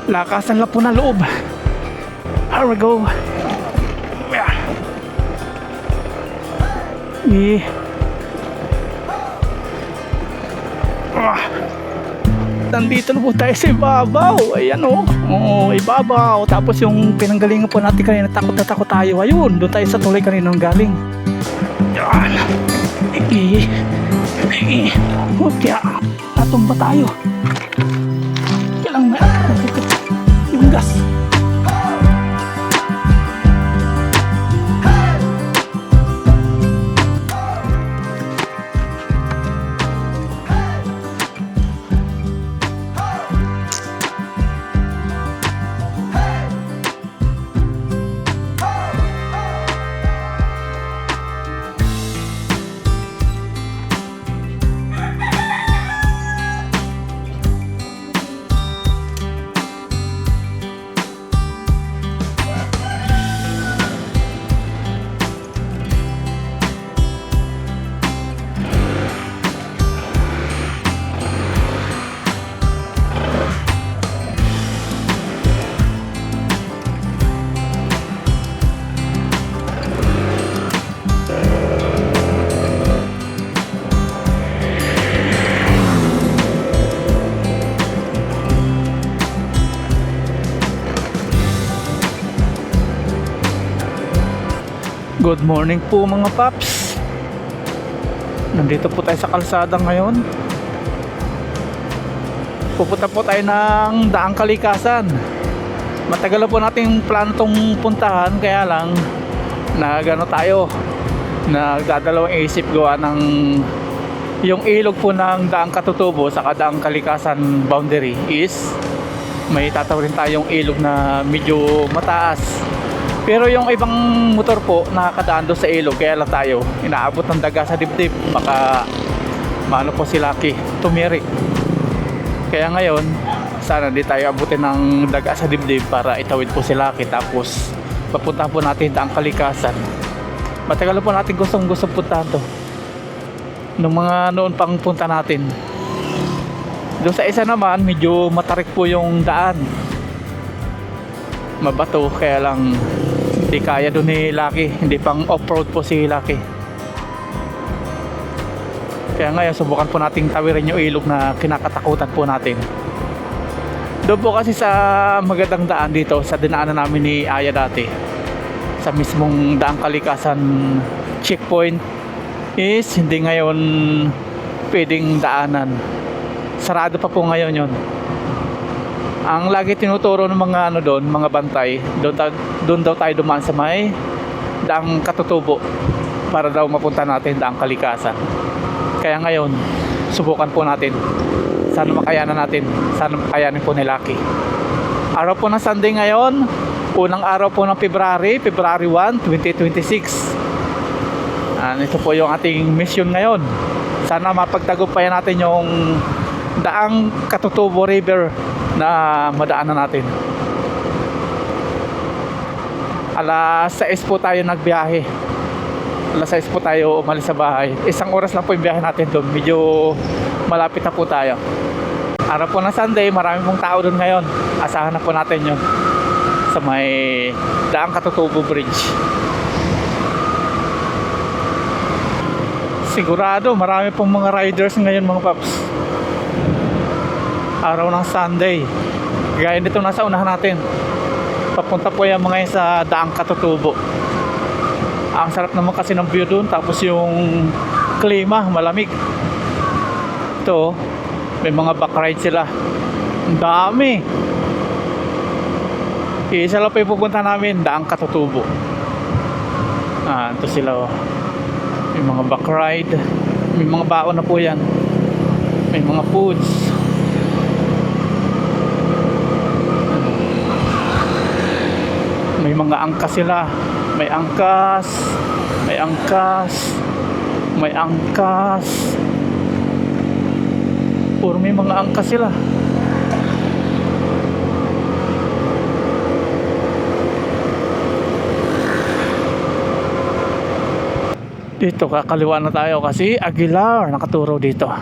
Lakasan lang po ng loob. Here we go. Yeah. Nandito na po tayo sa ibabaw. Ayan o. Oo, ibabaw. Tapos yung pinanggalingan po natin kanina, takot na takot tayo. Ayun, doon tayo sa tulay kanina nang galing. Yan. Okay. Natumba tayo. Kailang na. Yung gas. Good morning po mga paps. Nandito po tayo sa kalsada ngayon. Pupunta po tayo ng Daang Kalikasan. Matagal na po nating plano tong puntahan, kaya lang nagano tayo, nagdadalawang isip gawa ng yung ilog po ng Daang Katutubo sa Daang Kalikasan boundary is may tatawid tayong ilog na medyo mataas. Pero yung ibang motor po nakakadaan doon sa ilog, kaya lang tayo inaabot ng daga sa dibdib, baka maano po si Lucky tumirik. Kaya ngayon sana di tayo abutin ng daga sa dibdib para itawid po si Lucky, tapos papunta po natin Daang Kalikasan. Matagal po natin gustong puntahan to nung mga noon pang punta natin. Doon sa isa naman medyo matarik po yung daan, mabato, kaya lang hindi kaya doon ni Lucky, hindi pang off-road po si Lucky. Kaya ngayon subukan po nating tawirin yung ilog na kinakatakutan po natin. Doon po kasi sa magandang daan dito sa dinaanan namin ni Aya dati, sa mismong Daang Kalikasan checkpoint, is hindi ngayon pwedeng daanan. Sarado pa po ngayon yon. Ang lagi tinuturo ng mga ano doon, mga bantay, doon daw tayo dumaan sa may Daang Katutubo para daw mapunta natin Daang Kalikasan. Kaya ngayon, subukan po natin. Sana makayanan natin. Sana makayanin po ni Lucky. Araw po ng Sunday ngayon, unang araw po ng February 1, 2026. Ito po yung ating mission ngayon. Sana mapagtagumpayan natin yung Daang Katutubo River na madaanan natin. Alas 6 po tayo nagbiyahe. Alas 6 po tayo umalis sa bahay. Isang oras lang po yung biyahe natin doon. Medyo malapit na po tayo. Araw po ng Sunday, marami pong tao doon ngayon. Asahan na po natin yun sa may Daang Katutubo Bridge. Sigurado marami pong mga riders ngayon mga paps. Araw ng Sunday. Gaya dito nasa unahan natin, papunta po yung mga yun sa Daang Katutubo. Ang sarap naman kasi ng view doon, tapos yung klima malamig. Ito may mga backride sila, ang dami. Isa lang po yung pupunta namin, Daang Katutubo. Ito sila oh. May mga backride, may mga baon na po yan, may mga foods. May mga angkas sila. May angkas. May angkas. May angkas. Puro may mga angkas sila. Dito kakaliwa na tayo kasi Aguilar nakaturo dito.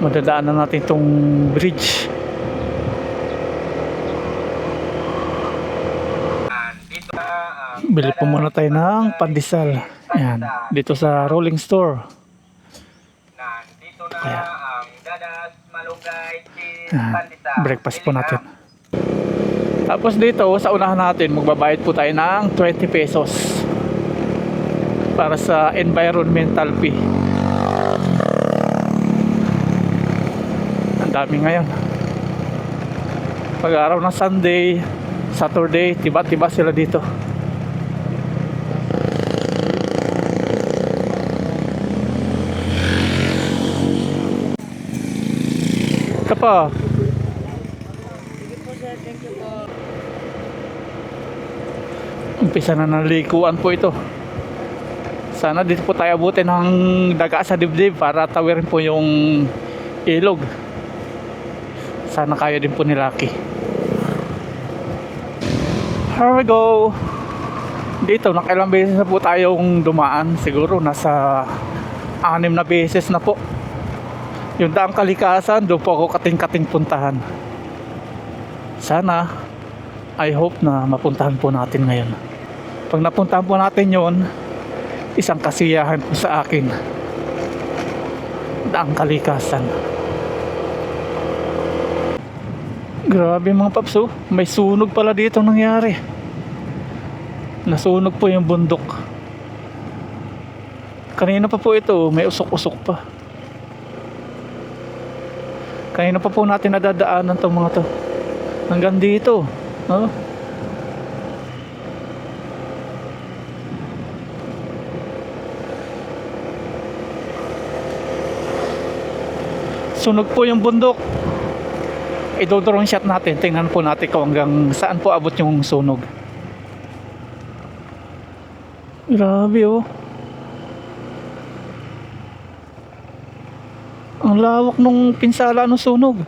Madadaanan natin itong bridge. Bili po muna tayo ng pandesal. Ayan, dito sa rolling store. Nandito na Ayan. ang dadas, malunggay, cheese, Ayan, pandesal. breakfast po natin. Tapos dito sa unahan natin, magbabayad po tayo ng 20 pesos para sa environmental fee. Ang dami ngayon. Pag araw ng Sunday, Saturday, tiba-tiba sila dito. Ito pa. Umpisa na ng likuan po ito. Sana dito po tayo abutin ng daga sa dibdib para tawirin po yung ilog. Sana kaya din po ni Lucky. Here we go. Dito nakailang beses na po tayong dumaan. Siguro nasa 6 na beses na po. Yung Daang Kalikasan, doon po ako kating-kating puntahan. Sana, I hope na mapuntahan po natin ngayon. Pag napuntahan po natin yon, isang kasiyahan po sa akin. Daang Kalikasan. Grabe mga paps, oh. May sunog pala dito nangyari. Nasunog po yung bundok. Kanina pa po ito, may usok-usok pa. Kanina pa po natin nadadaanan itong mga to. Hanggang dito. Oh. Sunog po yung bundok. I-drone shot natin. Tingnan po natin kung hanggang saan po abot yung sunog. Grabe oh. Ang lawak nung pinsala ng sunog.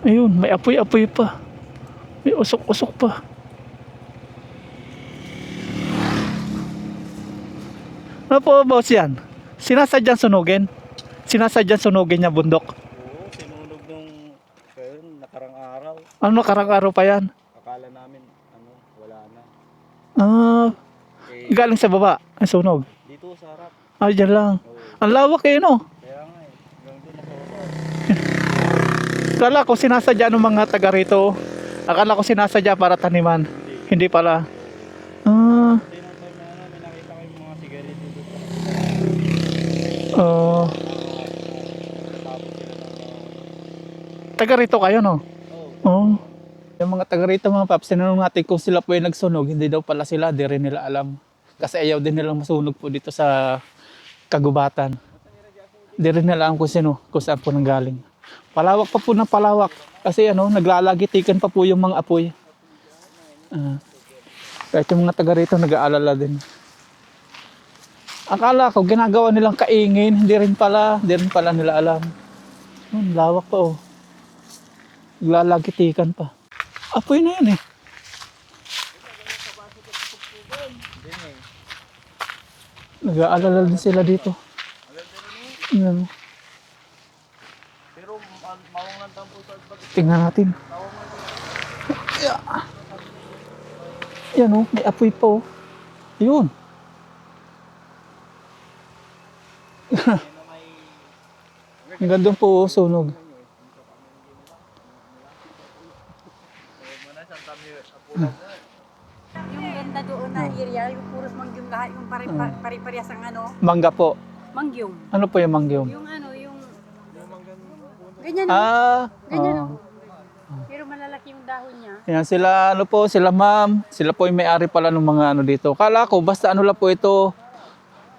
Ayun, may apoy-apoy pa. May usok-usok pa. Ano po boss yan? Sinasadyang sunugin? Sinasadyang sunugin niya bundok? Oo, sinunog nung nakarang araw. Ano, karang-araw pa yan? Akala namin, wala na. Ah, Eh, galing sa baba, ang sunog. dito sa harap. Ah, dyan lang. Oo, Ang lawak eh, no? kaya nga eh. Hanggang doon nakawala. Kala ko sinasadya ng mga taga rito. Akala ko sinasadya para taniman. Hindi pala. Ah, Hindi nang time na may nakita ko yung mga sigarilyo dito. oh. Tapos sila ng Taga rito kayo, no? Oo. Oh. Yung mga taga rito mga paps, tinanong natin kung sila po yung nagsunog. Hindi daw pala sila, di rin nila alam. Kasi ayaw din nilang masunog po dito sa kagubatan. Di rin nila alam kung sino, kung saan po nanggaling. Palawak pa po ng palawak. Kasi naglalagitikan pa po yung mga apoy. Kahit yung mga taga rito nag-aalala din. Akala ko ginagawa nilang kaingin, hindi rin pala nila alam. Lawak pa oh. Naglalagitikan pa. Apoy na yan eh. Nag-aalala din sila dito. Yan. Pero mawangan tampo sa Tingnan natin. Yeah. Yan oh, may apoy pa oh. Yun. Hanggang doon po oh, sunog. Yung ganda doon na area, yung puros mangyong lahat, yung pare-parehas ang Mangga po. mangyong. Ano po yung mangyom? Yung ganyan ganyan oh. Pero malalaki yung dahon niya. Yan sila, sila ma'am. Sila po yung may-ari pala ng mga dito. Kala ko, basta lang po ito.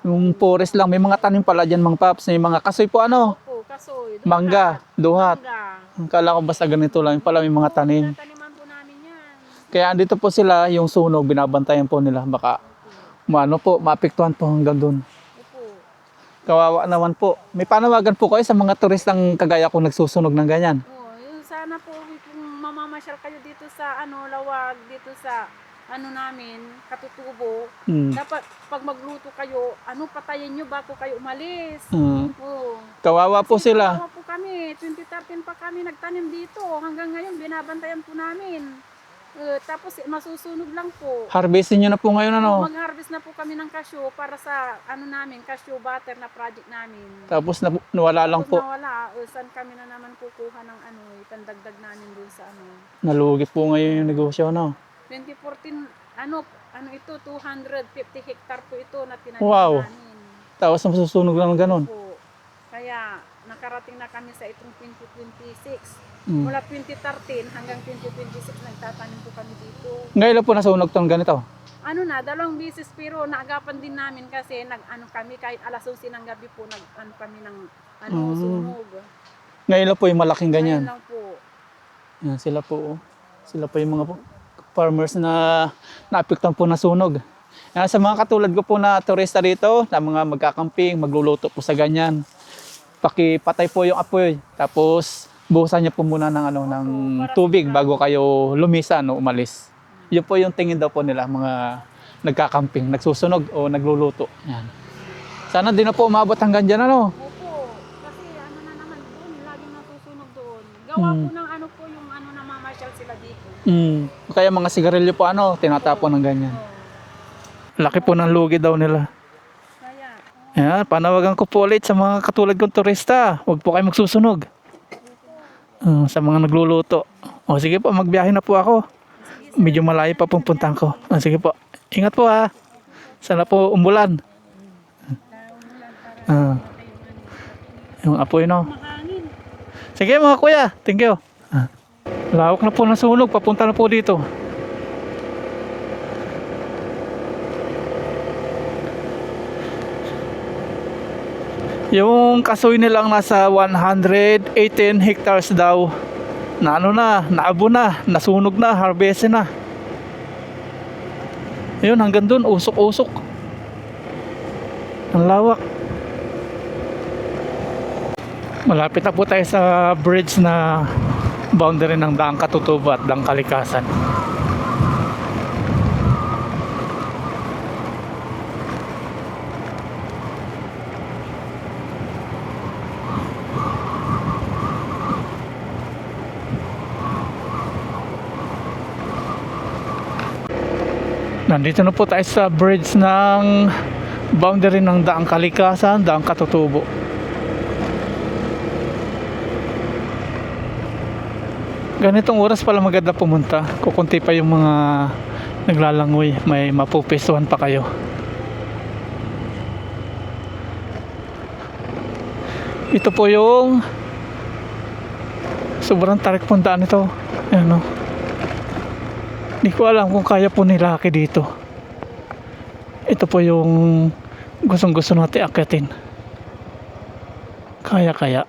Yung forest lang. May mga tanim pala dyan, mga paps. May mga kasoy po Po, kasoy. Mangga, duhat. Mangga. Kala ko basta ganito lang. Yung pala may mga tanim. Taniman po namin yan. Kaya andito po sila, yung sunog, binabantayan po nila. Baka, maapektuhan po hanggang doon. Opo. Kawawa naman po. May panawagan po kayo sa mga turistang kagaya kung nagsusunog ng ganyan. Yung sana po kung mamamasyal kayo dito sa Lawag, dito sa namin, Katutubo. Dapat pag magluto kayo, patayin nyo bago kayo umalis. Oo. Kawawa po Kasi sila. kawawa po kami. 20-30 rin pa kami nagtanim dito. Hanggang ngayon, binabantayan po namin. Tapos masusunog lang po. Harvestin nyo na po ngayon ano? Mag-harvest na po kami ng cashew para sa cashew butter na project namin. Tapos nawala lang Tapos po. nawala, saan kami na naman kukuha ng ipandagdag namin doon sa Nalugi po ngayon yung negosyo ano? 2014, ito, 250 hectare po ito na tinanim Wow. namin. Tapos masusunog lang ng ganun. Po. Kaya nakarating na kami sa itong 2026. Mm. Mula 2013 hanggang 2026 nagtatanim po kami dito. Ngayon po nasunog tong ganito. Dalawang bisis pero naagapan din namin kasi kami kahit alas 11 ng gabi po kami ng sunog. Ngayon lang po yung malaking ganyan. Ngayon lang po. Yan, sila po. Oh. Sila po yung mga farmers na naapektuhan po na sunog. Yan, sa mga katulad ko po na turista dito, na mga magkakamping, magluluto po sa ganyan. Pakipatay po yung apoy. Tapos buhusan niyo po muna ng ng tubig bago kayo lumisan o umalis. Yun po yung tingin daw po nila mga nagkakamping, nagsusunog o nagluluto. Yan. Sana din na po umabot hanggang dyan Opo. Kasi na naman doon, laging natusunog doon. Gawa po ng po yung namamasyal sila dito. Kaya mga sigarilyo po tinatapon ng ganyan. Laki po ng lugi daw nila. Kaya, Yan, panawagan ko po ulit sa mga katulad kong turista. Huwag po kayo magsusunog. Sa mga nagluluto. O sige po, magbiyahe na po ako. Medyo malayo pa pong puntahan ko. Sige po. Ingat po ha. Sana po umulan. Yung apoy no. mahangin. Sige mga kuya. Thank you. Lawak na po ng sunog. Papunta na po dito. Yung kasoy nilang nasa 118 hectares daw. Na naabo na, nasunog na, harvest na. Ayun, hanggang dun, usok-usok. Ang lawak. Malapit na po tayo sa bridge na boundary ng Daang Katutubo at Daang Kalikasan. Nandito na po tayo sa bridge ng boundary ng Daang Kalikasan, Daang Katutubo. Ganitong oras pala maganda pumunta. Kukunti pa yung mga naglalangoy. May mapupestuhan pa kayo. Ito po yung sobrang tarik puntaan ito. Ayan o. Hindi ko alam kung kaya po nilaki dito. Ito po yung gustong-gusto natin akitin. Kaya.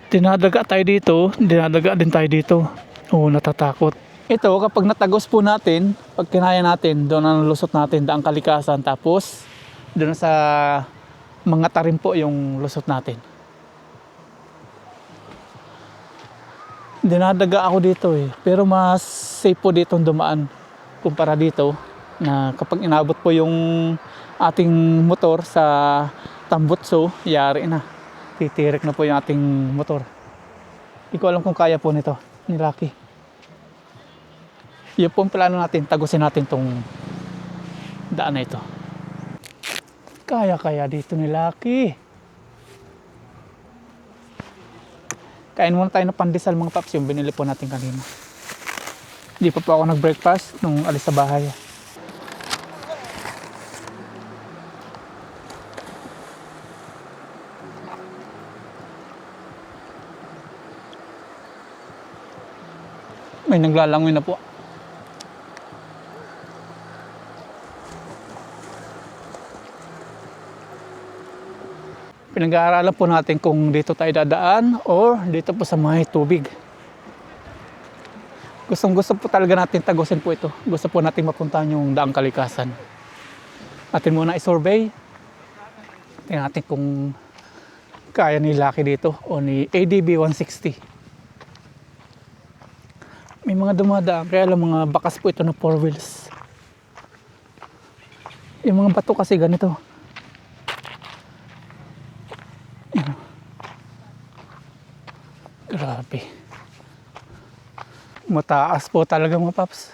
Dinadaga tayo dito, dinadaga din tayo dito. Oo, natatakot. Ito, kapag natagos po natin, pag kinaya natin, doon ang lusot natin, Daang Kalikasan. Tapos, doon sa mga tarim po yung lusot natin. Dinadaga ako dito pero mas safe po dito dumaan kumpara dito na kapag inabot po yung ating motor sa tambutso, yari na, titirik na po yung ating motor. Hindi ko alam kung kaya po nito ni Lucky. Yun po ang plano natin, tagusin natin tong daan na ito. Kaya dito ni Lucky. Kain muna tayo ng pandesal mga paps, yung binili po natin kanina. Hindi pa po ako nag-breakfast nung alis sa bahay. May naglalangoy na po. Pinag-aaralan po natin kung dito tayo dadaan or dito po sa may tubig. Gusto po talaga natin tagusin po ito. Gusto po natin mapuntahan yung Daang Kalikasan. Atin muna i-survey. Tingnan natin kung kaya ni Lucky dito o ni ADB 160. May mga dumadaan, kaya lang mga bakas po ito na 4 wheels. Yung mga bato kasi ganito. Grabe. Mataas po talaga mga paps.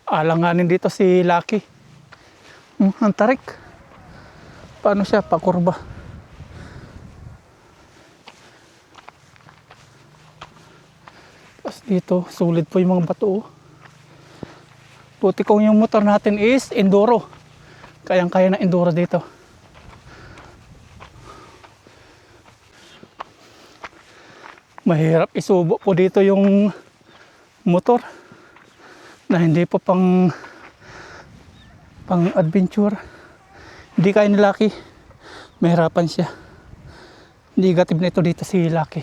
Alanganin dito si Lucky. Ang tarik. Paano siya pakurba? Tapos dito, sulit po yung mga bato. Buti kung yung motor natin is enduro. Kayang-kaya na enduro dito. Mahirap isubo po dito yung motor na hindi po pang adventure. Hindi kaya ni Lucky. Mahirapan siya. Negative na ito dito si Lucky.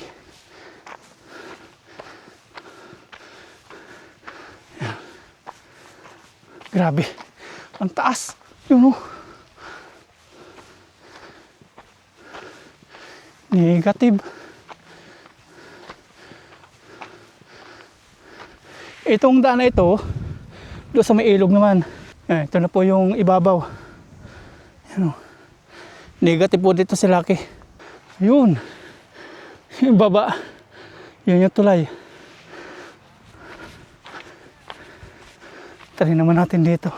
Yan. Grabe. Ang taas. Yun o. Negative. Itong daan na ito, doon sa may ilog naman. Ito na po yung ibabaw. Yan o. Negative po dito si Lucky. Yun. Yung baba. Yun yung tulay. Try naman natin dito.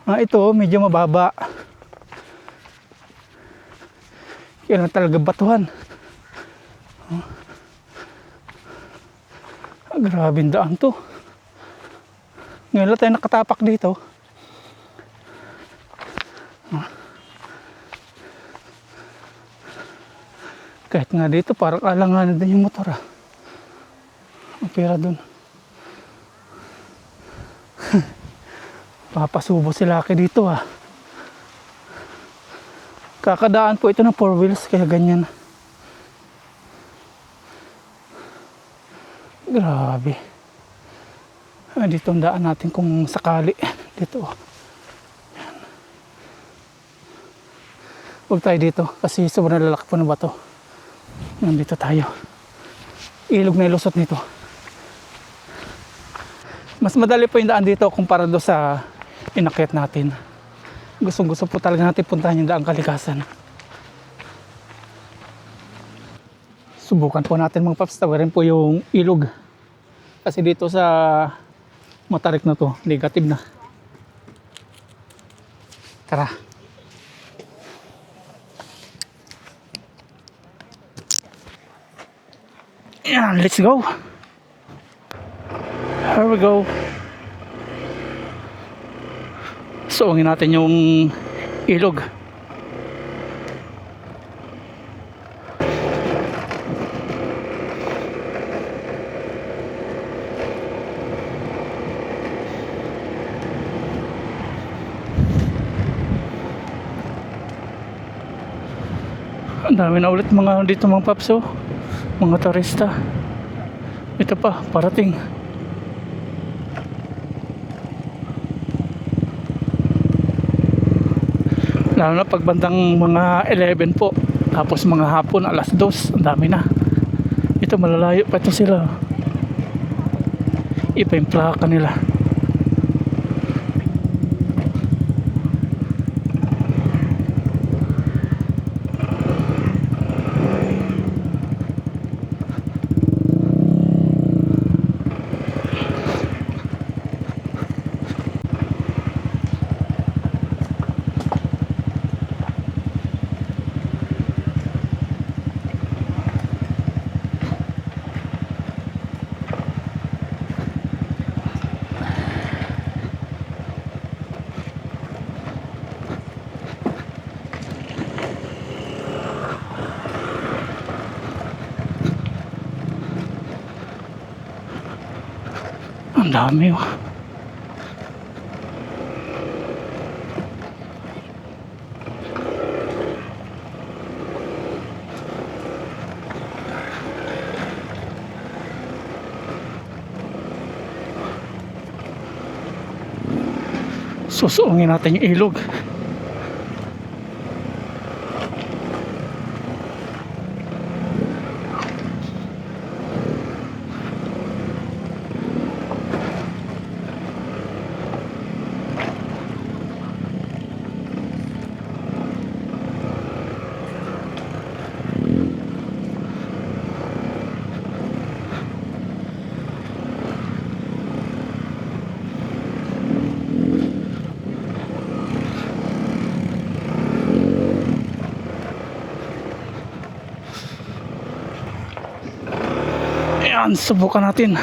Ito medyo mababa. Yan na talaga batuhan. Grabing daan to. Ngayon lang tayo nakatapak dito. Kahit nga dito parang alanganan din yung motor. Pera dun. Papasubo si Lucky dito . Kakadaan po ito ng 4 wheels kaya ganyan. Grabe. Dito ang daan natin kung sakali. Dito. Yan. Huwag tayo dito kasi sobrang lalaki po ng bato. Nandito tayo. Ilog na ilusot nito. Mas madali po yung daan dito kumpara do sa inakyat natin. Gusto po talaga natin puntahan yung daang kalikasan. Subukan po natin mga paps. Tawarin po yung ilog. Kasi dito sa matarik na to, negative na. Tara. Yan, let's go. Here we go. Suungin natin yung ilog. Ang dami na ulit mga dito mga paps, mga turista. Ito pa, parating. Lalo na pagbandang mga 11 po. Tapos mga hapon, alas 2, ang dami na. Ito malalayo pa ito sila. Iba yung plaka nila. Ang dami . Susuungin natin yung ilog. Yan, subukan natin.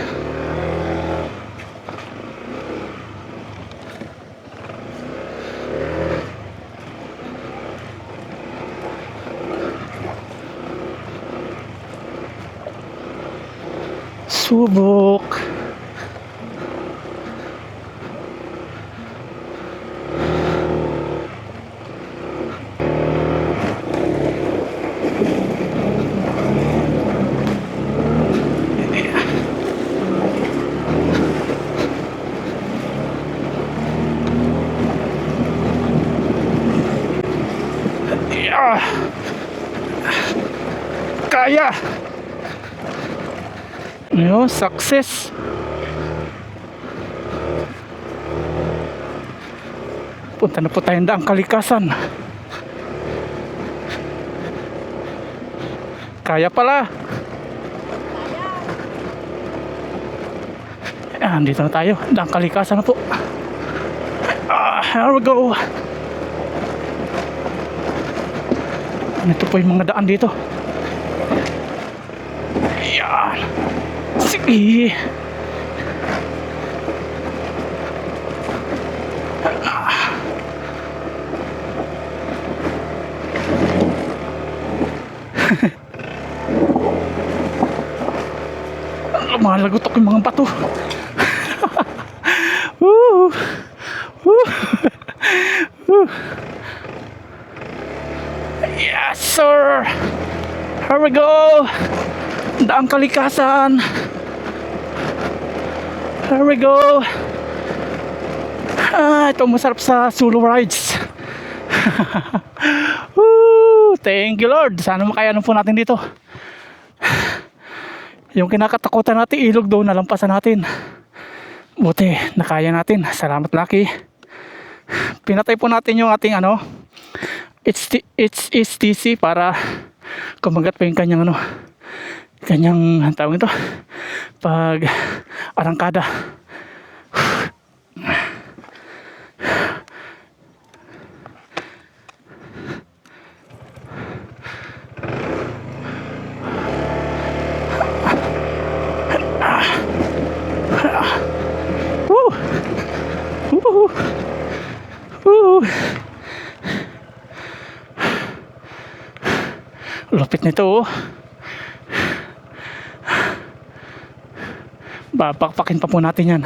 Subok. Yeah. Kaya. Yo, success. Punta na po tayong daang kalikasan. Kaya pala. Ayan, dito na tayo. Daang kalikasan na po. Here we go. Ito po yung mga daan dito. Ayan. Sige. Lumalagotok yung mga bato. Woo! Woo! Woo! Yes, sir! Here we go! Daang kalikasan! Here we go! Ito masarap sa solo rides. Woo! Thank you, Lord! Sana makayanan po natin dito. Yung kinakatakutan natin, ilog daw nalampasan natin. Buti, nakaya natin. Salamat, Lucky. Pinatay po natin yung ating HTC para kumagat pa yung kanyang kanyang tawag ito pag arangkada. Lupit nito, oh. Babakpakin pa po natin yan.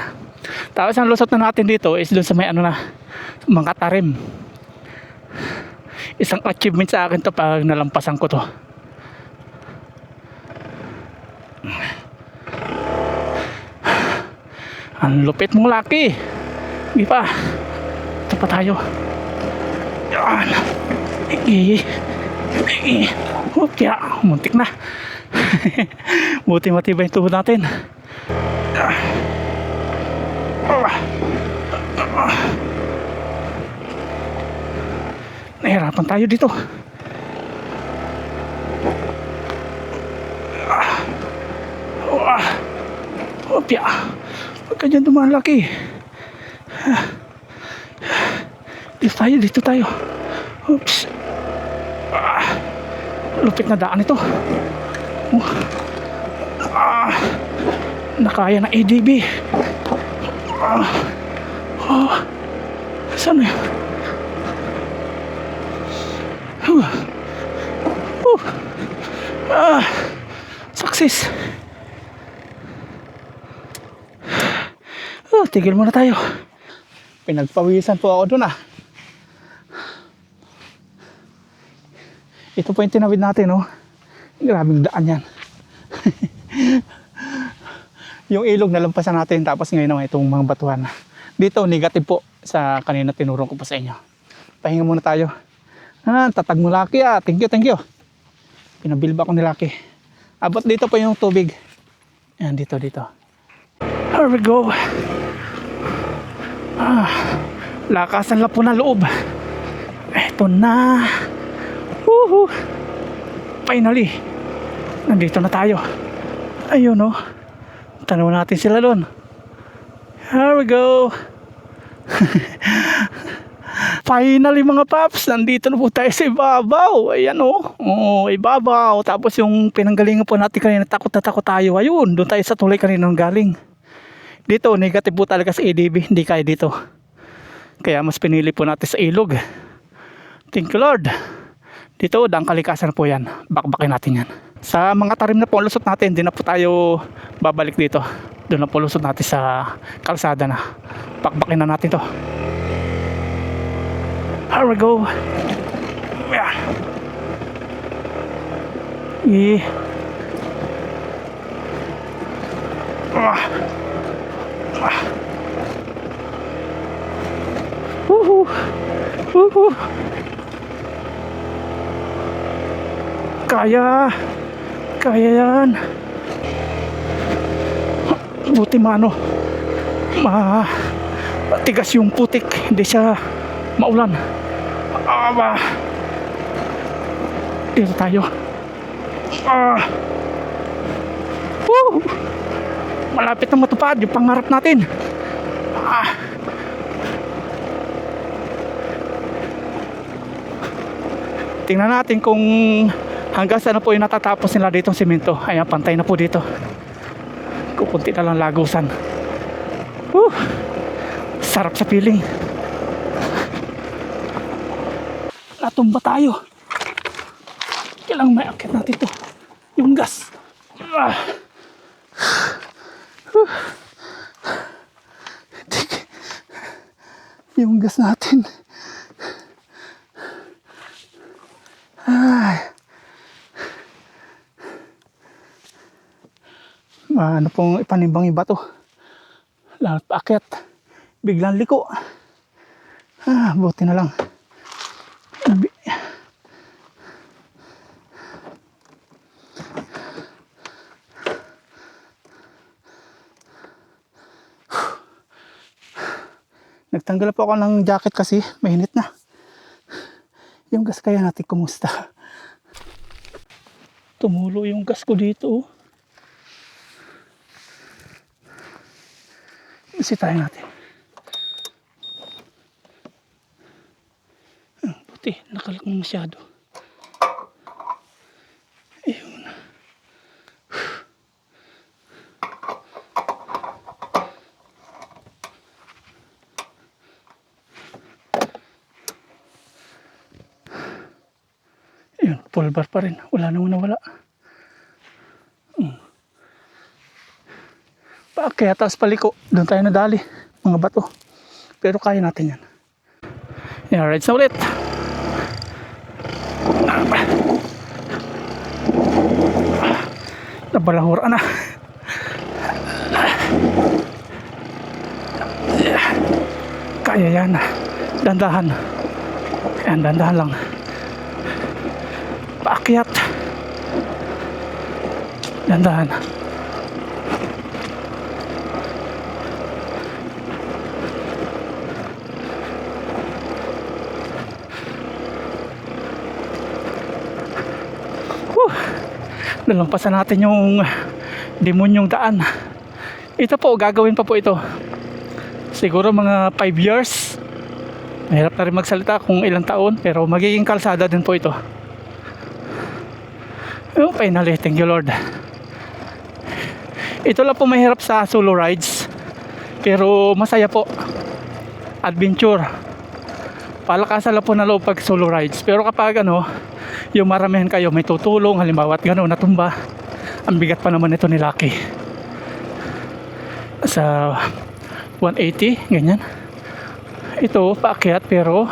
Tapos ang lusot na natin dito is doon sa may mga tarim. Isang achievement sa akin to pag nalampasan ko to. Ang lupit mong, Lucky. Hindi pa. Ito pa tayo. Yan. Kaya muntik na. Buti matibay yung tuhod natin. Nahirapan tayo dito. Opya. Huwag ka dyan dumaan, Lucky. Dito tayo. Oops. Lupit na daan ito. Nakaya na ADB. Saan na yun? Success. Tigil muna tayo. Pinagpawisan po ako dun. Ito po yung tinawid natin, oh. Grabing daan yan. Yung ilog nalampasan natin, tapos ngayon naman itong mga batuhan. Dito, negative po sa kanina tinurong ko pa sa inyo. Pahinga muna tayo. Tatag mo, Lucky, Thank you. Pinabilba ko ni Lucky. Abot dito po yung tubig. Ayan, dito. Here we go. Lakasan lang po na loob. Eto na. Woohoo! Finally, nandito na tayo. Ayun, oh. Tanaw natin sila doon. Here we go. Finally mga paps, nandito na po tayo sa ibabaw. Ayan ibabaw. Tapos yung pinanggalingan po natin kanina, takot na takot tayo. Ayun, doon tayo sa tulay kanina ng galing. Dito, negative po talaga sa ADB. Hindi kaya dito. Kaya mas pinili po natin sa ilog. Thank you Lord. Dito, daang kalikasan po yan. Bakbakin natin yan. Sa mga tarim na po lusot natin, hindi na po tayo babalik dito. Doon na po lusot natin sa kalsada na. Bakbakin na natin to. Here we go. Yeah. Woohoo. Kaya yan. Buti matigas yung putik, hindi siya maulan. Dito tayo. Malapit na matupad yung pangarap natin. Tingnan natin kung hanggang saan na po yung natatapos nila dito ang simento. Ayan, pantay na po dito. Kukunti na lang lagusan. Sarap sa feeling. Natumba tayo. Kailangan may akit natin ito. Yung gas. Yung gas natin. Ano pong ipanimbang iba to. Lahat paakyat. Biglang liko. Buti na lang. Nagtanggal po ako ng jacket kasi mainit na. Yung gas kaya natin kumusta? Tumulo yung gas ko dito. Bisitahin natin. Buti, nakalakang masyado. Ayun. Ayun, full bar pa rin. Wala nang nawala. Kaya taas paliko, doon tayo nadali, mga bato. Pero kaya natin yan. Yan, rides na ulit. Nabalahura na. Kaya yan. Dandahan. Yan, dandahan lang. Paakyat. Dandahan. Nalampasan natin yung demonyong daan. Ito po, gagawin pa po ito. Siguro mga 5 years. Mahirap na rin magsalita kung ilang taon, pero magiging kalsada din po ito. Oh, finally, thank you Lord. Ito lang po mahirap sa solo rides, pero masaya po. Adventure. Palakasan lang po na loob pag solo rides. Pero kapag yung maramihan kayo, may tutulong, halimbawa at gano'n, natumba. Ang bigat pa naman ito ni Lucky. Sa 180, ganyan. Ito, paakyat, pero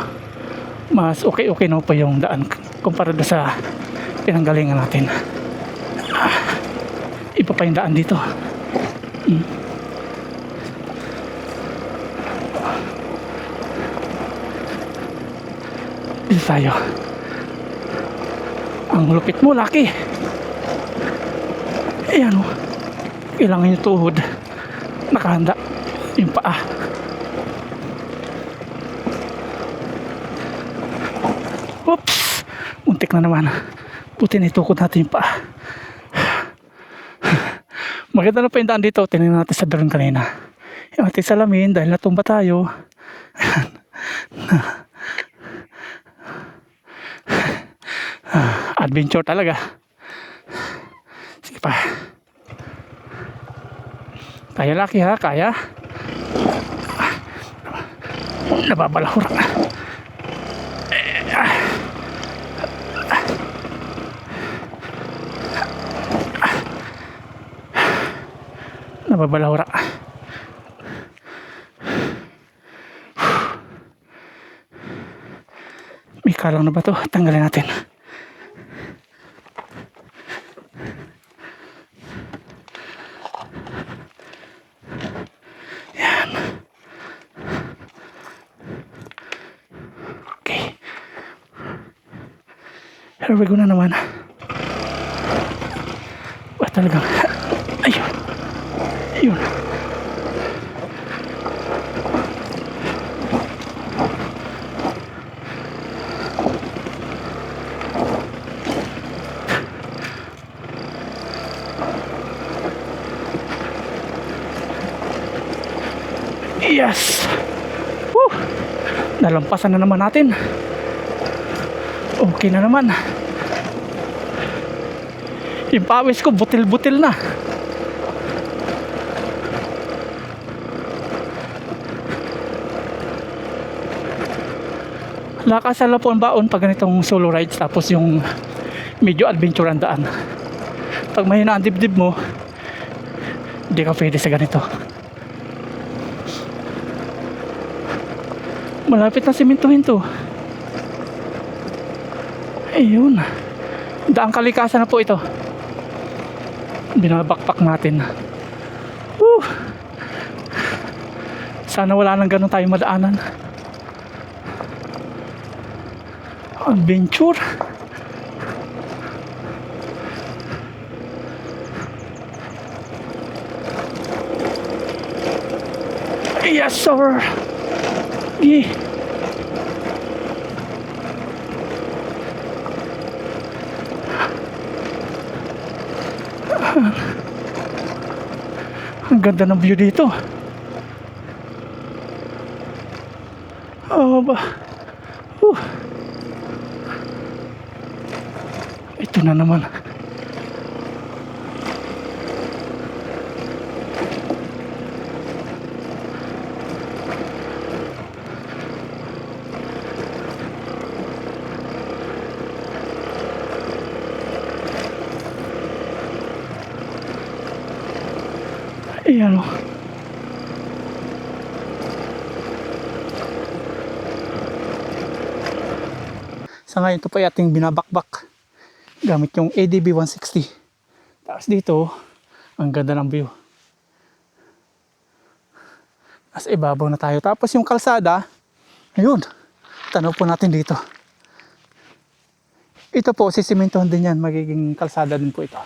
mas okay na pa yung daan kumpara sa pinanggalingan natin. Iba pa yung daan dito. Dito tayo. Ang lupit mo, Lucky. Ayan kailangan yung tuhod. Nakahanda yung paa. Oops! Muntik na naman. Buti na itukod natin yung paa. Maganda na pa yung daan dito. Tingnan natin sa drone kanina. Yung ating salamin dahil natumba tayo. Adventure talaga. Sige pa. Kaya laki ha, kaya. Nababalahura na. Nababalahura. May kalang na ba to? Tanggalin natin. Yan. Okay. Here we go na naman. Talagang ayun. Ayun. Yes. Woo. Nalampasan na naman natin. Okay na naman. Yung pawis ko butil-butil na. Nakasala po ang baon pag ganitong solo rides, tapos yung medyo adventure ang daan. Pag mahina ang dibdib mo, hindi ka pwede sa ganito. Malapit na simintuhin to. Ayun. Daang kalikasan na po ito. Binabakpak natin. Woo! Sana wala nang ganun tayo madaanan. Adventure. Yes sir. Yeah. Ang ganda ng view dito. Oh ba. Ito na naman. Ayan o. Sa ngayon ito pa ating binabakbak gamit yung ADB 160. Tapos dito, ang ganda ng view. Nasa ibabaw na tayo. Tapos yung kalsada, ayun, tanaw po natin dito. Ito po, sisimentohan din yan. Magiging kalsada din po ito.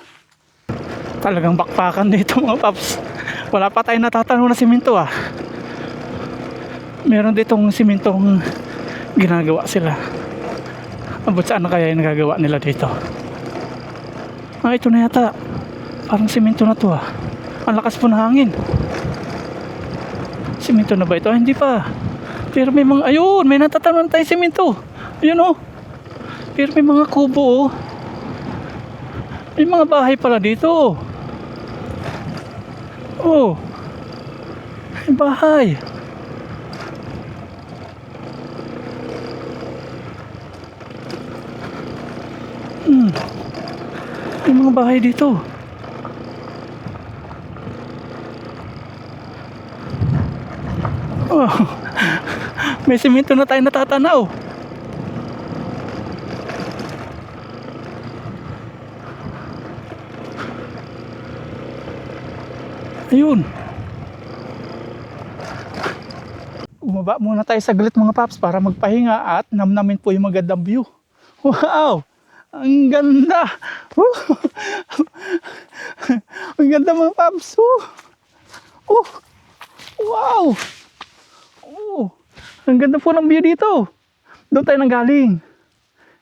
Talagang bakpakan dito mga paps. Wala pa tayong natatanaw na simento ah. Meron ditong simentong ginagawa sila. Abot saan na kaya yung nagagawa nila dito? Ah, ito na yata. Parang simento na to ah. Ang lakas po ng hangin. Simento na ba ito? Ah, hindi pa. Pero may mga, ayun, may natatanaw tayong simento. Ayun oh. Pero may mga kubo oh. May mga bahay pala dito. Oh. May bahay. May mga bahay dito. Oh. May simento na tayo natatanaw. Ayun. Bumaba muna tayo saglit mga paps para magpahinga at namnamin po yung magandang view. Wow! Ang ganda! Ang ganda mga paps! Wow! Ang ganda po ng view dito. Doon tayo nanggaling.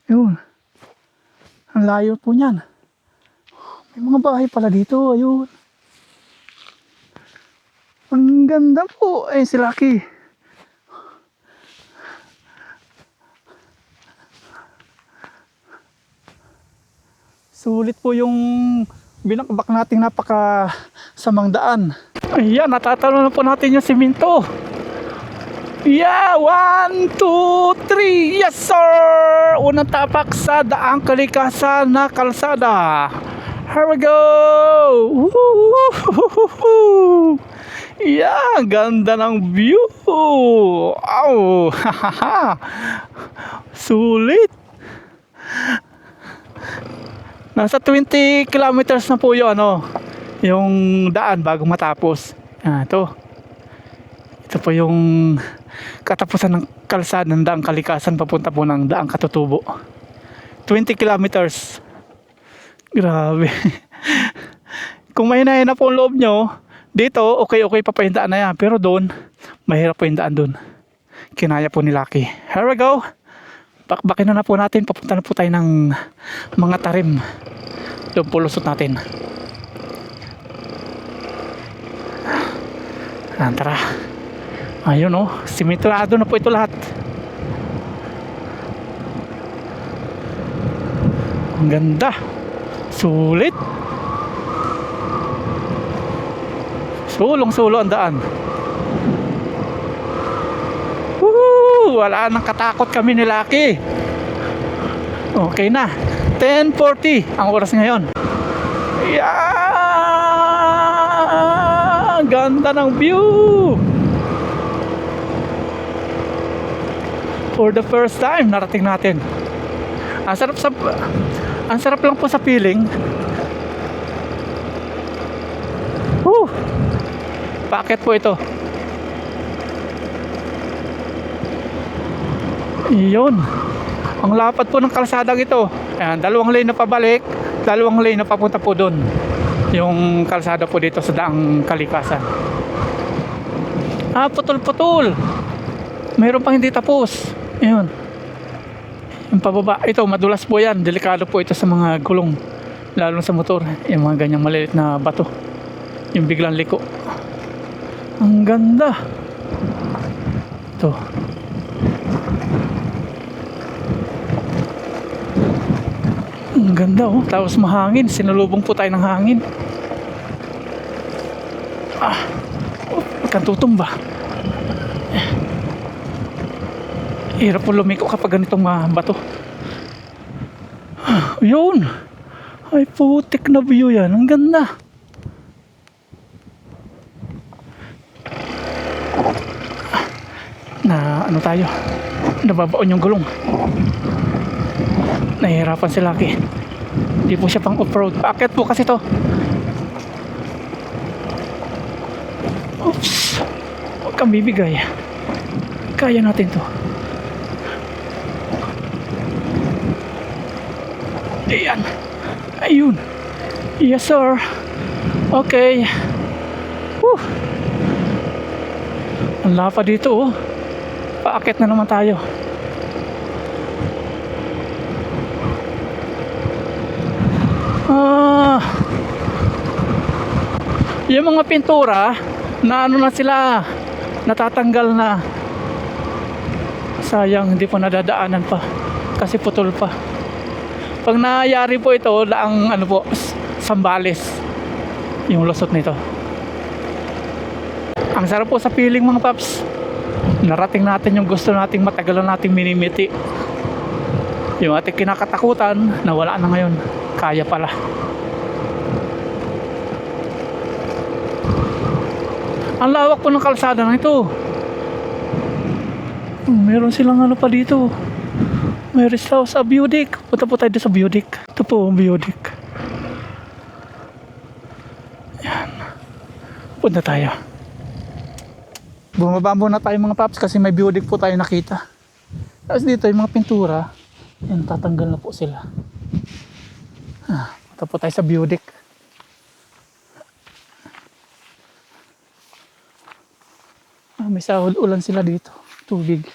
Ayun. Ang layo po niyan. May mga bahay pala dito. Ayun. Ang ganda po. Ay, si Lucky. Sulit po yung binakbak nating napaka samang daan. Ayan, natatalo na po natin yung simento. Yeah, 1, 2, 3. Yes sir! Unang tapak sa daang kalikasan na kalsada. Here we go! Woo! Yeah, ganda ng view. Wow! Sulit. Nasa 20 kilometers na po yung yung daan bago matapos. Ito po yung katapusan ng kalsada ng daang kalikasan papunta po ng daang Katutubo. 20 kilometers. Grabe. Kung mahina na po ang loob nyo, dito okay pa yung daan na yan. Pero doon, mahirap po yung daan doon. Kinaya po ni Lucky. Here we go. Bakbakin na po natin. Papunta na po tayo ng mga tarim. Doon po lusot natin. Tara. Ayun simentoado na po ito lahat. Ang ganda. Sulit. Sulong-sulo ang daan. Woo! Wala nang katakot kami ni Lucky. Okay na. 10:40 ang oras ngayon. Yeah! Ganda ng view. For the first time narating natin. Ang sarap lang po sa feeling. Packet po ito. Iyon. Ang lapad po ng kalsadang ito. Ayan, 2 lane na pabalik, 2 lane na papunta po doon. Yung kalsada po dito sa daang kalikasan. Putol-putol. Mayroon pang hindi tapos. Ayun. Yung pababa. Ito, madulas po yan. Delikado po ito sa mga gulong. Lalo sa motor. Yung mga ganyang maliit na bato. Yung biglang liko. Ang ganda. Ito. Ang ganda Tapos mahangin. Sinalubong po tayo ng hangin. Kan tutumba. Hirap po lumiko kapag ganitong bato. Yun. Ay putik na view yan. Ang ganda. Na tayo. Nababaon yung gulong. Nahihirapan si Lucky. Hindi po siya pang off-road. Paakyat po kasi to. Oops. Huwag kang bibigay. Kaya natin to. Ayan. Ayun. Yes sir. Okay. Woo. Ang lapa dito Paakyat na naman tayo. Yung mga pintura na na sila, natatanggal na. Sayang hindi po nadadaanan pa kasi putol pa. Pag nangyari po ito, laang Sambales yung lusot nito. Ang sarap po sa feeling mga paps. Narating natin yung gusto nating matagalan nating minimiti. Yung ating kinakatakutan na wala na ngayon, kaya pala. Ang lawak po ng kalsada na ito. Meron silang pa dito. May rest house sa Budik. Punta po tayo sa Budik. Ito po Budik. Yan. Punta tayo. Bumaba muna tayo mga paps kasi may Budik po tayo nakita. Tapos dito yung mga pintura, yan, tatanggal na po sila. Punta po tayo sa Budik. May sahod ulan sila dito. Tubig.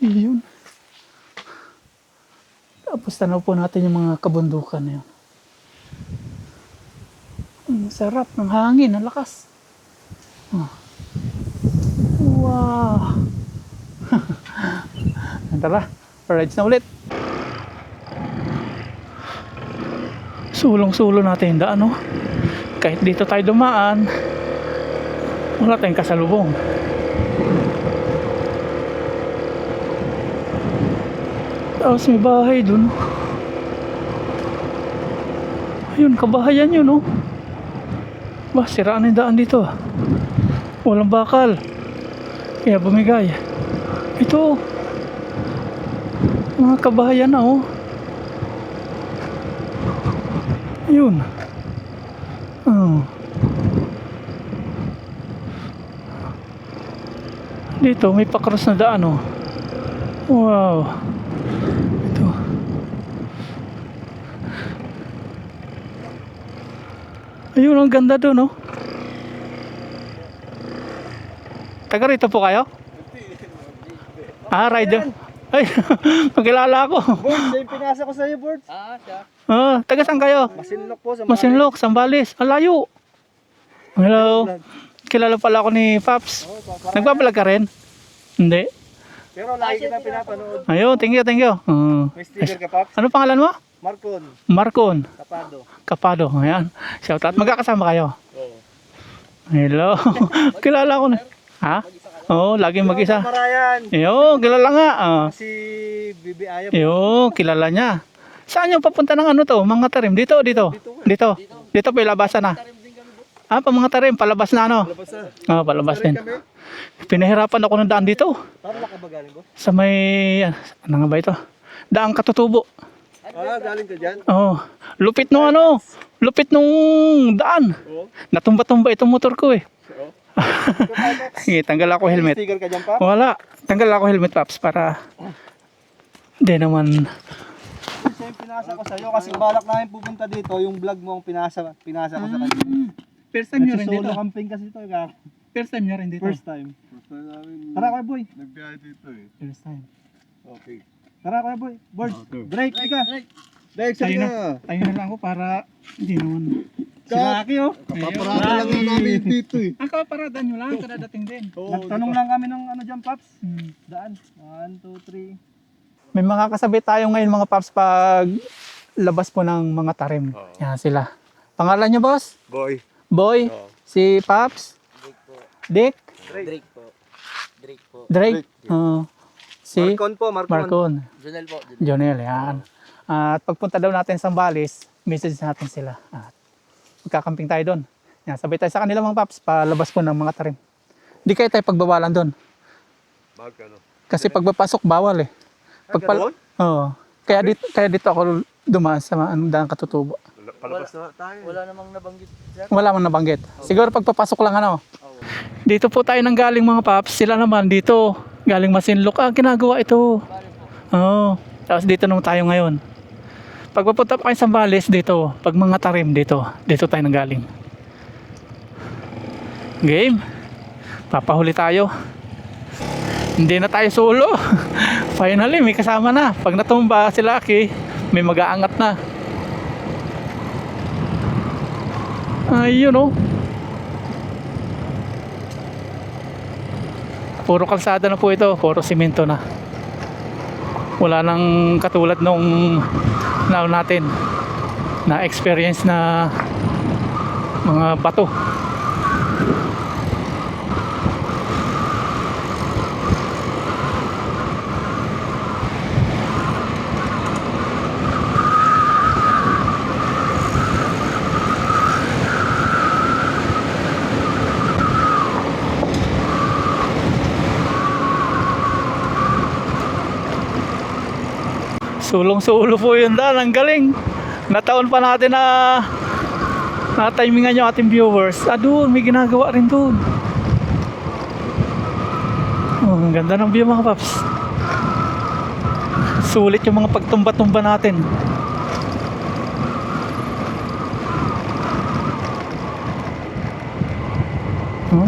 Yun. Tapos tanaw po natin yung mga kabundukan na yun. Ang sarap ng hangin, ang lakas. Wow. Tara, rides na ulit. Sulong-sulo natin yung daan, no? Kahit dito tayo dumaan, wala tayong kasalubong. Tapos may bahay dun. Ayun, kabahayan yun, no? Bah, siraan yung daan dito. Walang bakal. Kaya bumigay. Ito. Mga kabahayan na, oh. Ayun. Oh. Dito, may pakros na daan, oh. Wow. Ito. Ayun, ang ganda doon, oh. Taga rito po kayo? Ah, rider. Ay, magkilala ako. Boards, yung pinasa ko sa iyo, Boards. siya. Ah, taga saan kayo? Masinlok po sa Masinlok, Sambales. Ang layo. Hello. Kilala pala ako ni Paps. Nagbablog ka rin? Hindi. Pero lagi kita pinapanood. Ayun, thank you, thank you. May sticker ka, Pops? Ano pangalan mo? Marcon, Marcon. Kapado. Kapado. Ayan. Shout out. Magkakasama kayo? Oo. Hello. Kilala ko na. Ha? Oo, laging mag-isa. Marayan. Ayun, kilala nga. Ah. Si Bibi Ayap. Ayun, kilala niya. Saan yung papunta ng ano to? Mga tarim? Dito, dito. Dito. Dito pa ilabasan na. Ah, pa mga tarim, palabas na ano? Labas na. Ah, palabas din. Kami. Pinahirapan ako ng daan dito. Para nakabagaling ko. Sa may, ano nga ba ito? Daang Katutubo. Ah, galing ka dyan? Oh, lupit nung ano, lupit nung daan. Oo. Natumba-tumba itong motor ko eh. Oo. Sige, tanggal ako helmet. Sticker ka dyan, Pop? Wala, tanggal ako helmet, Paps, para di naman. Siya yung pinasa ko sa'yo kasi balak namin pupunta dito, yung vlog mo ang pinasa ko sa kanya. First Nagsusolo camping kasi ito. First time niya rin dito. First time. Tara, Kuya Boy. Nagbiyahe dito eh. First time. Okay. Tara, Kuya Boy. Board. Break, ika. Break, Tayo sige na, na. tayo na lang ako para hindi naman. Sila Aki, oh. Kapaparada lang na namin dito eh. Ang kaparada nyo lang, kadadating din. Nagtanong lang kami ng ano dyan, Paps. Hmm. Daan. 1, 2, 3. May mga kasabit tayo ngayon mga Paps pag labas po ng mga tarim. Yan sila. Pangalan niyo, boss? Boy. Boy? Si Paps? Dick? Drake po. Drake po. Drake? Si Marcon po, Marcon. Marcon. Jonel po. Jonel, yan. At pagpunta daw natin sa Sambales, message natin sila. At magkakamping tayo doon. Yan, sabay tayo sa kanila mga Paps, palabas po ng mga tarim. Di kayo tayo pagbawalan doon. Bag ano. Kasi pagpapasok, bawal eh. Ganoon? Oo. Kaya dito ako dumaan sa Daang Katutubo. Palabas na tayo. Wala namang nabanggit, sir. Wala man nabanggit. Siguro pagpapasok lang ano. Dito po tayo nang galing mga Paps. Sila naman dito. Galing Masinloc. Ah, ginagawa ito. Oo. Tapos dito naman tayo ngayon. Pag papunta pa kayo sa Sambales dito. Pag mga tarim dito. Dito tayo nang galing. Game. Papahuli tayo. Hindi na tayo solo. Finally, may kasama na. Pag natumba si Lucky, may mag-aangat na. Ayun oh. Puro kalsada na po ito, puro simento na. Wala nang katulad nung natin na experience na mga bato. Sulong-sulo po yun daan. Ang galing. Nataon pa natin na na-timingan yung ating viewers. Ah, doon. May ginagawa rin doon. Oh, ang ganda ng view mga Paps. Sulit yung mga pagtumba-tumba natin. Oh.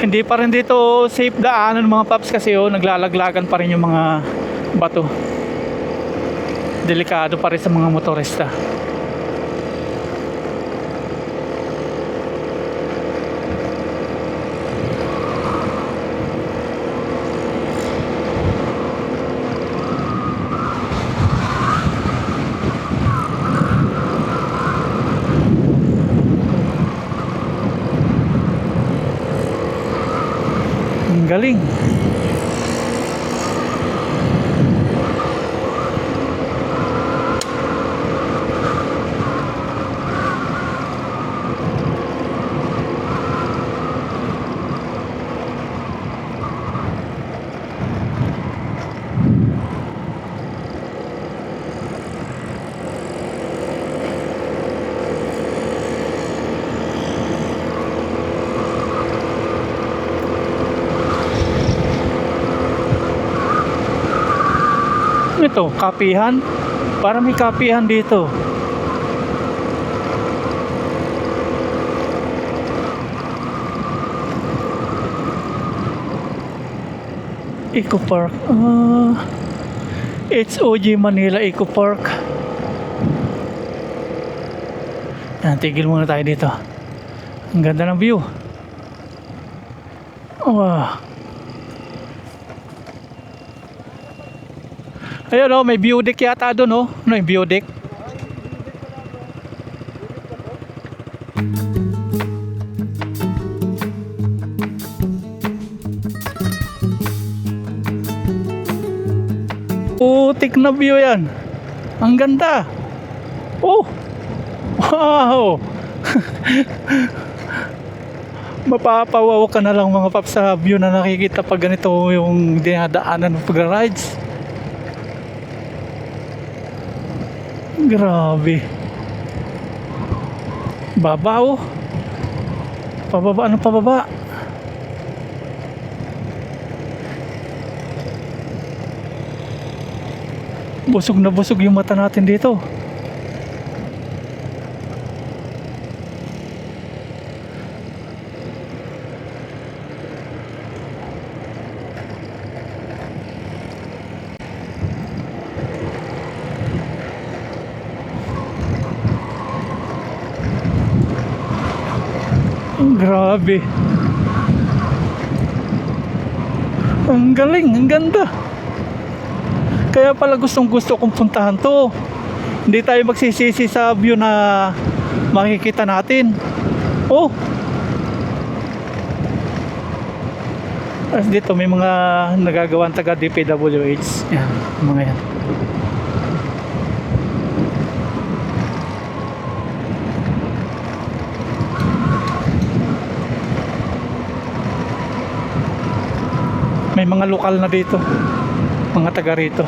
Hindi pa rin dito safe daanan mga paps kasi naglalaglagan pa rin yung mga bato. Delikado pa rin sa mga motorista. Ang galing. Ito, kapihan. Para may kapihan dito. Eco Park. It's OG Manila Eco Park. Yan, tigil muna tayo dito. Ang ganda ng view. Wow. Ayun may view deck yata doon Ano yung view deck? Putik na view yan. Ang ganda. Oh. Wow. Mapapawaw ka na lang mga paps sa view na nakikita pag ganito yung dinadaanan ng pag-rides. Grabe. Baba Pababa, ano pababa? Busog na busog yung mata natin dito. Grabe. Ang galing, ang ganda. Kaya pala gustong gusto kong puntahan to. Hindi tayo magsisisi sa view na makikita natin. Oh. As dito may mga nagagawang taga DPWH. Yan, mga yan. May mga lokal na dito, mga taga rito.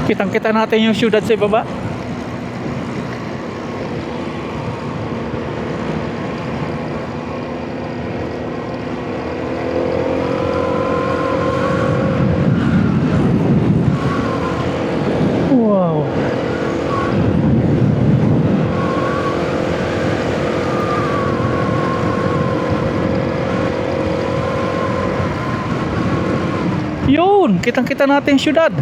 Kitang-kita natin yung syudad sa ibaba. Wow. Yun, kitang-kita natin yung syudad.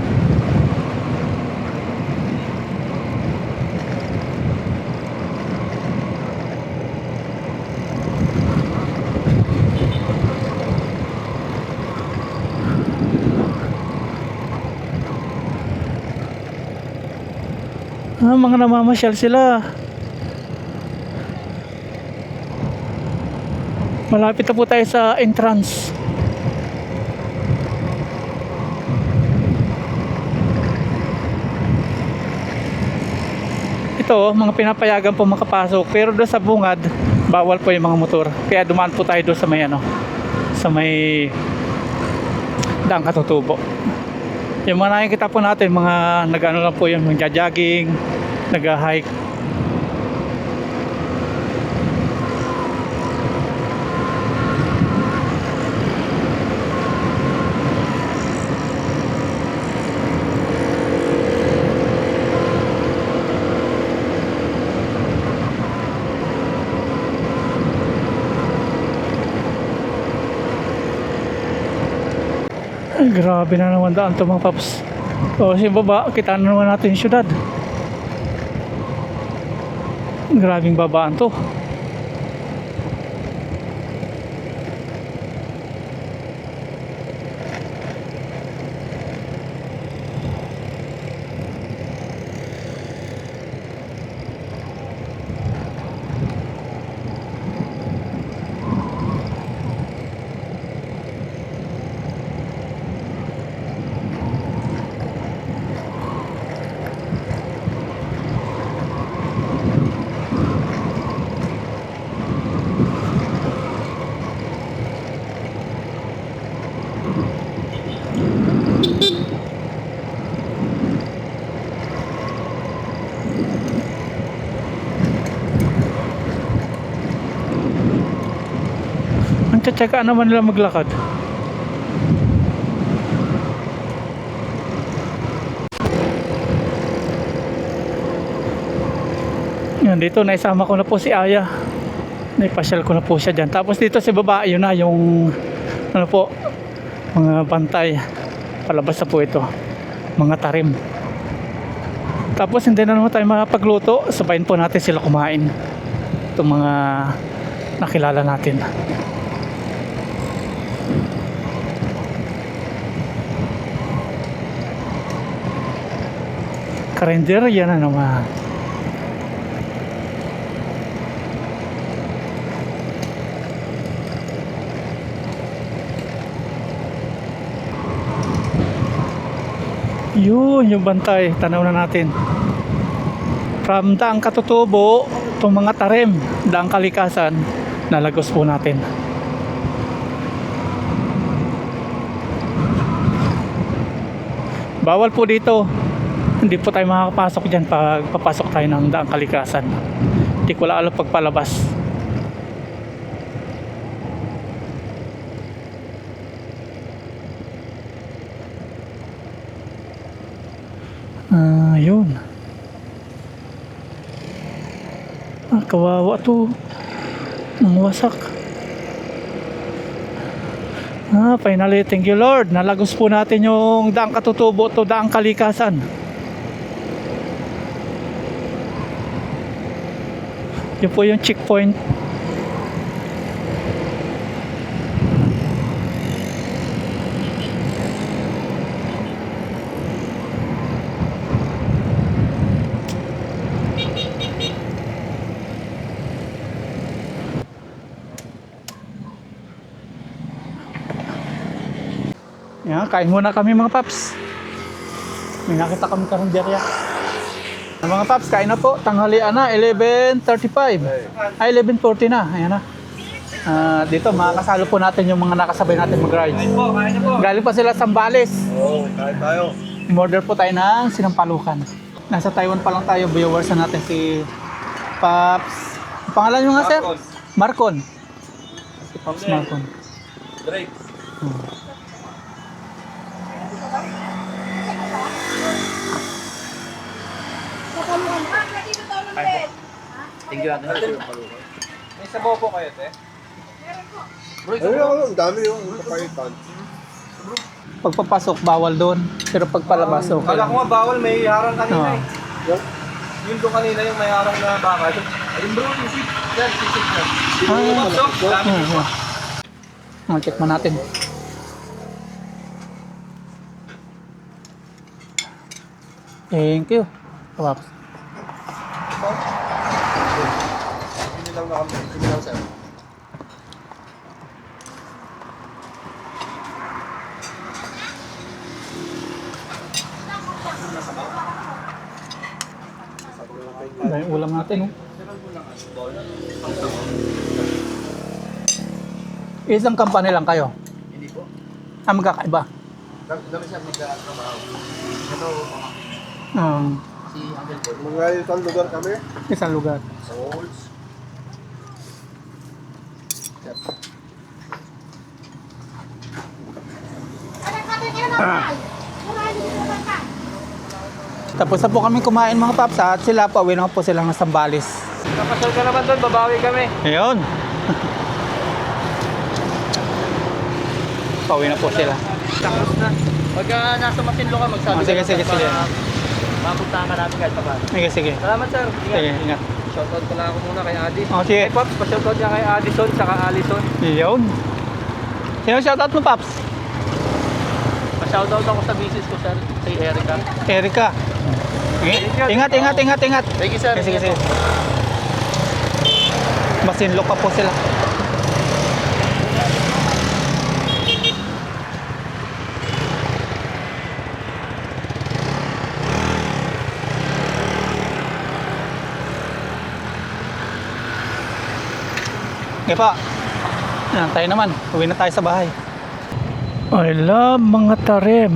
Mga namamasyal sila. Malapit na po tayo sa entrance. Ito, mga pinapayagan po makapasok. Pero doon sa bungad, bawal po yung mga motor. Kaya dumaan po tayo doon sa may sa may Daang Katutubo. Yung mga nakikita po natin, mga nag-ano lang po yung nagja-jogging, nag-hike. Ay, grabe na naman daan to mga paps. O sa baba, kita na naman natin yung syudad. Grabing babaan to. Ang tsatsagaan naman nila maglakad. Yan, dito naisama ko na po si Aya. Naipasyal ko na po siya dyan. Tapos dito sa baba, yun na yung ano po, mga bantay. Palabas na po ito. Mga tarim. Tapos hindi na naman tayo makapagluto. Sabayin po natin sila kumain. Itong mga nakilala natin. Karender, yan na naman. Yun, yung bantay. Tanaw na natin. From Daang Katutubo, itong mga tarim, Daang Kalikasan, nalagos po natin. Bawal po dito. Hindi po tayo makakapasok dyan pag papasok tayo ng Daang Kalikasan. Hindi ko lang alam pagpalabas. Yun. Kawawa to. Ang wasak. Finally, thank you Lord. Nalagos po natin yung Daang Katutubo to Daang Kalikasan. Yun po yung checkpoint. Yan, kain muna kami mga paps. May nakita kami karinderya. Mga paps, kain na po. Tanghalian na, 11:35. Ay, 11:40 na. Ayan na. Dito, makakasalo po natin yung mga nakasabay natin mag-ride. Galing pa sila sa Zambales. Oo, kain tayo. Order po tayo ng sinampalukan. Nasa Taiwan pa lang tayo. Viewers na natin si Paps. Pangalan nyo nga, sir? Marcon. Si Paps Marcon. Drake. Thank you, ate. May sabaw po kayo, te? Ayun, ang dami yung kapaitan. Pagpapasok, bawal doon. Pero pagpalabas, okay. Kala ko nga bawal, may harang kanina Oo. eh. Yung doon kanina yung may harang na baka. Ayun bro, yung sip. Yan, sip yan. Check mo natin. Thank you. Paps. Sinilaw na kami. Sinilaw sir. Dahil ulam natin, oh. Isang company lang kayo? Hindi po. Magkakaiba? Dami siya magkatrabaho. Ito, si Uncle Paul. Mga isang lugar kami. Isang lugar. Souls. Tapos na po kami kumain mga paps at sila pa, uwi na po sila ng Zambales. Kapasal ka naman doon, babawi kami. Ayun. Pauwi na po sila. Tapos na. Pagka nasa Masinlo ka, magsabi Sige, ka lang, sige, sir, sige. para mapuntahan ka namin kahit pa paano. Sige, sige. Salamat sir. Sige, ingat. Shoutout pala ako muna kay Adi. Oh, sige. Hey Pops, pa-shoutout niya kay Addison saka Allison. Yun. Sino shoutout mo, Paps? Pa-shoutout ako sa business ko sir, kay Erica. Erika. Ingat, ingat, ingat, ingat. Thank you sir. Sige, sige. Masinlok pa po sila. Okay pa. Yan, tayo naman. Uwi na tayo sa bahay. I love mga tarim.